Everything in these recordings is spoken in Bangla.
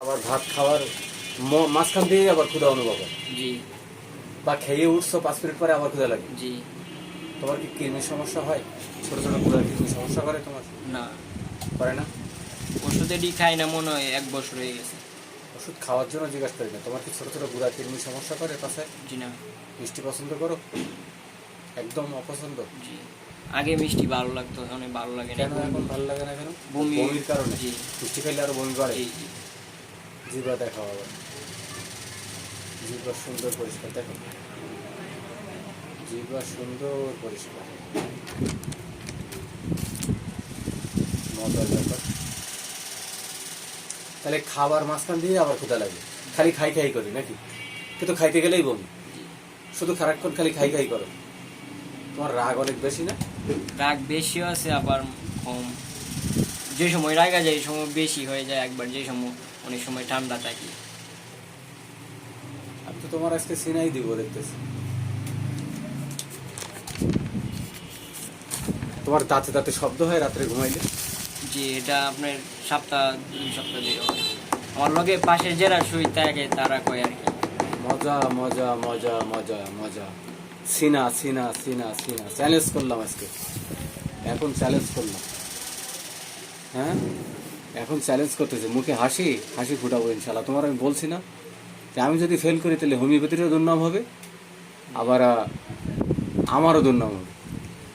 আবার ভাত খাওয়ার মাঝখান দিয়ে আবার ক্ষুধা অনুভব হয়, জি বা খেয়ে উঠছো 5 মিনিট পরে আবার ক্ষুধা লাগে। জি। তোমার কি কৃমির সমস্যা হয়? ছোট ছোট ক্ষুধা কৃমির সমস্যা করে তোমার? না, করে না? ওষুধেরই খাই না, মনে হয় 1 বছর হয়ে গেছে। ওষুধ খাওয়ার জন্য জিজ্ঞাসা করি না, তোমার কি ছোট ছোট ক্ষুধা কৃমির সমস্যা করে পাশে? জি না। মিষ্টি পছন্দ করো? একদম অপছন্দ? জি, আগে মিষ্টি ভালো লাগতো, এখন ভালো লাগে না। কেন এখন ভালো লাগে না কেন? বমির বমির কারণে? জি। মিষ্টি খেলে আরো বমি করে? জি জি। জিহ্বা দেখাও আবার, জিহ্বা সুন্দর পরিষ্কার, দেখো জিহ্বা সুন্দর পরিষ্কার, মজার ব্যাপার। তাহলে খাবার মাঝখান দিয়ে আবার ক্ষুধা লাগে, খালি খাই খাই করি নাকি? কিন্তু খাইতে গেলেই বমি, শুধু সারাক্ষণ খালি খাই খাই করো। তোমার রাগ অনেক বেশি না? রাগ বেশিও আছে আবার কম। যে সময় রাগা যায় এই সময় বেশি হয়ে যায় একবার, যে সময় অনেক সময় ঠান্ডা থাকি। আমি তো তোমার আজকে সিনাই দিব দেখতেছি। তোমার দাঁতে দাঁতে শব্দ হয় রাত্রে ঘুমাইলে? যে এটা আপনার 2 সপ্তাহ ধরে হয়। আমার লগে পাশের যারা শুই থাকে তারা কয় আর কি। মজা মজা মজা মজা মজা। সিনা সিনা সিনা সিনা চ্যালেঞ্জ করলাম আজকে, এখন চ্যালেঞ্জ করলাম। হ্যাঁ, এখন চ্যালেঞ্জ করতেছে, মুখে হাসি হাসি ফুটাবো ইনশাল্লাহ। তোমার আমি বলছি না যে আমি যদি ফেল করি তাহলে হোমিওপ্যাথিরও দুর্নাম হবে, আবার আমারও দুর্নাম হবে।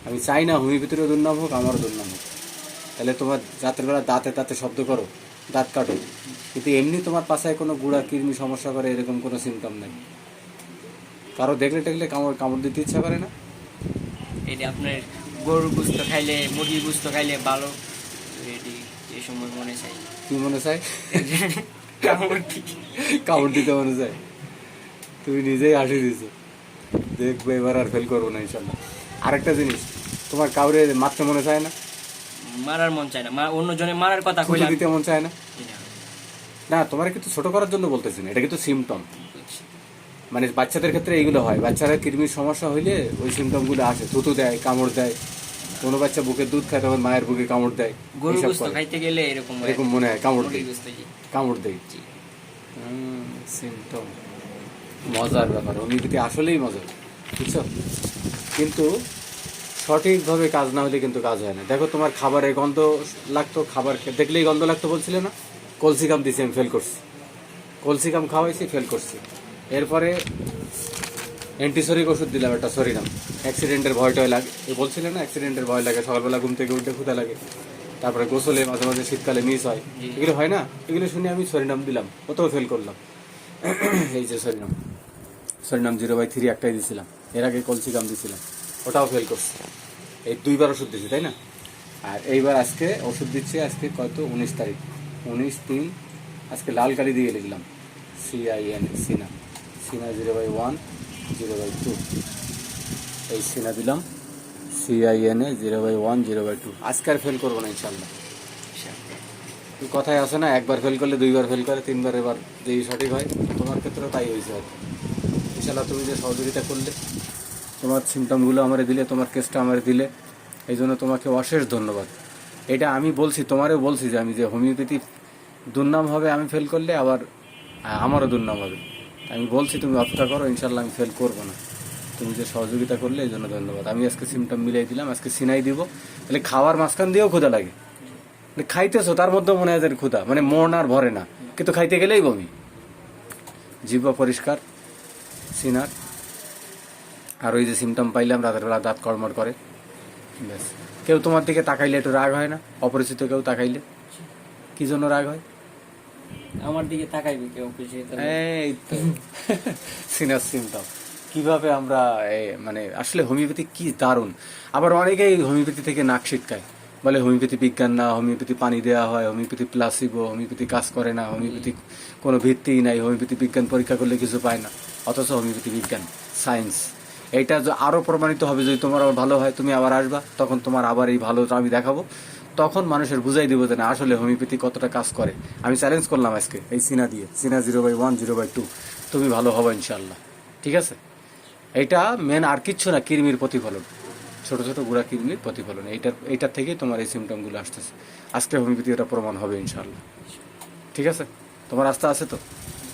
আমি চাই না হোমিওপ্যাথিরও দুর্নাম হোক, আমারও দুর্নাম হোক। তাহলে তোমার রাত্রেবেলা দাঁতে দাঁতে শব্দ করো, দাঁত কাটো, কিন্তু এমনি তোমার পাশায় কোনো গুঁড়া কৃমি সমস্যা করে এরকম কোনো সিমটম নেই। কারো দেখলে টেকলে কামড় কামড় দিতে ইচ্ছা করে না? এটি আপনার গরুর গোস্ত খাইলে, মুরগির গোস্ত খাইলে ভালো। এটি এই সময় মনে চাই কি মনে চায়? কামড় দিই। কামড় দিতে মনে চায়? তুমি নিজেই হাসি দিছো, দেখবে এবার আর ফেল করবো না ইনশাল্লাহ। আরেকটা জিনিস, তোমার কাউরে মারতে মনে চায় না? মারার মন চায় না, অন্যজনে মারার কথা থুতু কইলাম। দিতে মন চায় না? জি না। না, তোমার কিন্তু ছোট করার জন্য বলতেছি না, এটা কিন্তু সিমটম। বুঝছি। মানে বাচ্চাদের ক্ষেত্রে এইগুলো হয়, বাচ্চারা কৃমির সমস্যা হইলে ওই সিমটমগুলো আসে, থুতু দেয়, কামড় দেয়। কোনো বাচ্চা বুকের দুধ খায় তখন মায়ের বুকে কামড় দেয়, গরুর এইসব গোস্ত করে। খাইতে গেলে এরকম হয়। এরকম মনে হয় কামড় দেয়, মুরগির গোস্ত জি। কামড় দেয়। জি। সিমটম, মজার ব্যাপার। হোমিওপ্যাথি আসলেই মজার, বুঝছো? কিন্তু সঠিকভাবে কাজ না হলে কিন্তু কাজ হয় না। দেখো, তোমার খাবারের গন্ধ লাগতো, খাবার দেখলেই গন্ধ লাগতো বলছিলে না? কলসিকাম দিছি, আমি ফেল করছি। কলসিকাম খাওয়াইছি, ফেল করছি। এরপরে অ্যান্টিসরিক ওষুধ দিলাম একটা, সরিনাম। অ্যাক্সিডেন্টের ভয়টাই লাগে, এই বলছিলে না অ্যাক্সিডেন্টের ভয় লাগে, সকালবেলা ঘুম থেকে উঠে ক্ষুধা লাগে, তারপরে গোসলে মাঝে মাঝে শীতকালে মিস হয়, এগুলো হয় না? এগুলো শুনে আমি সরিনাম দিলাম, ওটাও ফেল করলাম। এই যে সরিনাম, সরিনাম 0/3 একটাই দিছিলাম, এর আগে কলসিকাম দিছিলাম, ওটাও ফেল করছে। এই 2বার ওষুধ দিচ্ছি, তাই না? আর এইবার আজকে ওষুধ দিচ্ছি, আজকে কত, 19 তারিখ, 19/3। আজকে লাল কালি দিয়ে লিখলাম CIN, সিনা, সিনা 0/1 0/2। এই সিনা দিলাম CIN 0/1 0/2। আজকে আর ফেল করবো না ইনশাল্লাহ। কথায় আছে না, একবার ফেল করলে 2বার ফেল করে, 3বার এবার যেই সঠিক হয়। তোমার ক্ষেত্রেও তাই হয়েছে আর কি। ইনশাল্লাহ তুমি যে সহযোগিতা করলে, তোমার সিমটমগুলো আমারে দিলে, তোমার কেসটা আমারে দিলে, এই জন্য তোমাকে অশেষ ধন্যবাদ। এটা আমি বলছি, তোমারও বলছি যে আমি যে হোমিওপ্যাথি দুর্নাম হবে আমি ফেল করলে, আবার আমারও দুর্নাম হবে। আমি বলছি তুমি অপেক্ষা করো, ইনশাল্লাহ আমি ফেল করবো না। তুমি যে সহযোগিতা করলে এই জন্য ধন্যবাদ। আমি আজকে সিমটম মিলাই দিলাম, আজকে সিনাই দিব। তাহলে খাওয়ার মাঝখান দিয়েও ক্ষুধা লাগে, খাইতেছো তার মধ্যে মনে হয় যে ক্ষুধা, মানে মন আর ভরে না, কিন্তু খাইতে গেলেই বমি। জিহ্বা পরিষ্কার, সিনার। আর ওই যে সিমটম পাইলাম, রাতের বেলা দাঁত কড়মড় করে, ব্যাস। কেউ তোমার দিকে তাকাইলে একটু রাগ হয় না? অপরিচিত কেউ তাকাইলে কি জন্য রাগ হয়? আমার দিকে তাকাইবে কেউ খুশি। এই তো সিনার সিমটম। কিভাবে আমরা মানে আসলে হোমিওপ্যাথি কি দারুণ। আবার অনেকেই হোমিওপ্যাথি থেকে নাক ছিটকায়, বলে হোমিওপ্যাথি বিজ্ঞান না, হোমিওপ্যাথি পানি দেওয়া হয়, হোমিওপ্যাথি প্লাসিবো, হোমিওপ্যাথি কাজ করে না, হোমিওপ্যাথি কোনো ভিত্তিই নাই, হোমিওপ্যাথি বিজ্ঞান পরীক্ষা করলে কিছু পায় না। অথচ হোমিওপ্যাথি বিজ্ঞান, সায়েন্স। এইটা আরও প্রমাণিত হবে যদি তোমার আবার ভালো হয়, তুমি আবার আসবা, তখন তোমার আবার এই ভালোটা আমি দেখাবো, তখন মানুষের বুঝাই দিব যে না আসলে হোমিওপ্যাথি কতটা কাজ করে। আমি চ্যালেঞ্জ করলাম আজকে এই সিনা দিয়ে, সিনা 0/1 0/2, তুমি ভালো হবে ইনশাল্লাহ। ঠিক আছে? এইটা মেন, আর কিচ্ছু না, কৃমির প্রতিফলন, ছোট ছোট গুঁড়া কৃমির প্রতিফলন। এইটার থেকেই তোমার এই সিমটমগুলো আসতেছে। আজকে হোমিওপ্যাথি এটা প্রমাণ হবে ইনশাল্লাহ। ঠিক আছে? তোমার আস্থা আছে তো?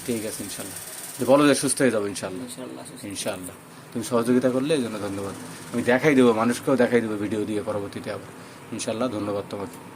ঠিক আছে ইনশাল্লাহ। যে বলো যে সুস্থ হয়ে যাবো ইনশাল্লাহ। ইনশাআল্লাহ সুস্থ। ইনশাআল্লাহ। তুমি সহযোগিতা করলে এই জন্য ধন্যবাদ। আমি দেখাই দেবো, মানুষকেও দেখাই দেবো ভিডিও দিয়ে পরবর্তীতে আবার। ইনশাল্লাহ, ধন্যবাদ তোমাকে।